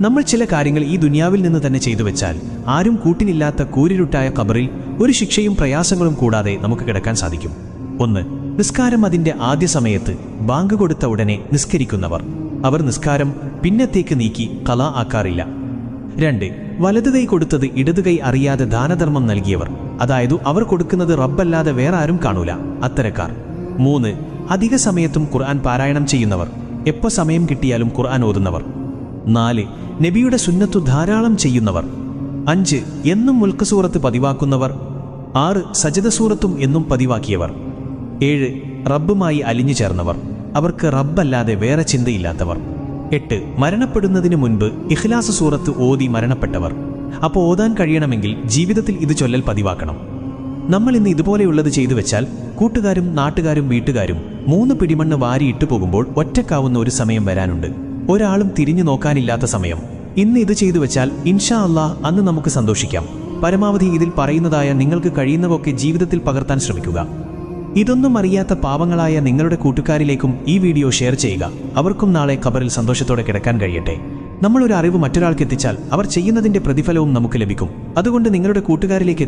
നമ്മൾ ചില കാര്യങ്ങൾ ഈ ദുനിയാവിൽ നിന്ന് തന്നെ ചെയ്തു വെച്ചാൽ ആരും കൂട്ടിനില്ലാത്ത കൂരിരുട്ടായ ഖബറിൽ ഒരു ശിക്ഷയും പ്രയാസങ്ങളും കൂടാതെ നമുക്ക് കിടക്കാൻ സാധിക്കും. 1. നിസ്കാരം അതിന്റെ ആദ്യ സമയത്ത് ബാങ്ക് കൊടുത്ത ഉടനെ നിസ്കരിക്കുന്നവർ. അവർ നിസ്കാരം പിന്നത്തേക്ക് നീക്കി ഖളാ ആക്കാറില്ല. 2. വലതുകൈ കൊടുത്തത് ഇടതുകൈ അറിയാതെ ദാനധർമ്മം നൽകിയവർ. അതായത് അവർ കൊടുക്കുന്നത് റബ്ബല്ലാതെ വേറെ ആരും കാണൂല, അത്തരക്കാർ. 3. അധിക സമയത്തും ഖുർആൻ പാരായണം ചെയ്യുന്നവർ. എപ്പോ സമയം കിട്ടിയാലും ഖുർആൻ ഓതുന്നവർ. 4. നബിയുടെ സുന്നത്തു ധാരാളം ചെയ്യുന്നവർ. 5. എന്നും മുൽക്ക് സൂറത്ത് പതിവാക്കുന്നവർ. 6. സജദ സൂറത്തും എന്നും പതിവാക്കിയവർ. 7. റബ്ബുമായി അലിഞ്ഞു ചേർന്നവർ. അവർക്ക് റബ്ബല്ലാതെ വേറെ ചിന്തയില്ലാത്തവർ. 8. മരണപ്പെടുന്നതിന് മുൻപ് ഇഖ്ലാസ് സൂറത്ത് ഓതി മരണപ്പെട്ടവർ. അപ്പോൾ ഓതാൻ കഴിയണമെങ്കിൽ ജീവിതത്തിൽ ഇത് ചൊല്ലൽ പതിവാക്കണം. നമ്മൾ ഇന്ന് ഇതുപോലെയുള്ളത് ചെയ്തു വെച്ചാൽ കൂട്ടുകാരും നാട്ടുകാരും വീട്ടുകാരും 3 പിടിമണ്ണ് വാരിയിട്ടു പോകുമ്പോൾ ഒറ്റക്കാവുന്ന ഒരു സമയം വരാനുണ്ട്. ഒരാളും തിരിഞ്ഞു നോക്കാനില്ലാത്ത സമയം. ഇന്ന് ഇത് ചെയ്തു വെച്ചാൽ ഇൻഷാ അല്ലാഹ് അന്ന് നമുക്ക് സന്തോഷിക്കാം. പരമാവധി ഇതിൽ പറയുന്നതായ നിങ്ങൾക്ക് കഴിയുന്നതൊക്കെ ജീവിതത്തിൽ പകർത്താൻ ശ്രമിക്കുക. ഇതൊന്നും അറിയാത്ത പാവങ്ങളായ നിങ്ങളുടെ കൂട്ടുകാരിലേക്കും ഈ വീഡിയോ ഷെയർ ചെയ്യുക. അവർക്കും നാളെ ഖബറിൽ സന്തോഷത്തോടെ കിടക്കാൻ കഴിയട്ടെ. നമ്മളൊരു അറിവ് മറ്റൊരാൾക്ക് എത്തിച്ചാൽ അവർ ചെയ്യുന്നതിന്റെ പ്രതിഫലവും നമുക്ക് ലഭിക്കും. അതുകൊണ്ട് നിങ്ങളുടെ കൂട്ടുകാരിലേക്ക്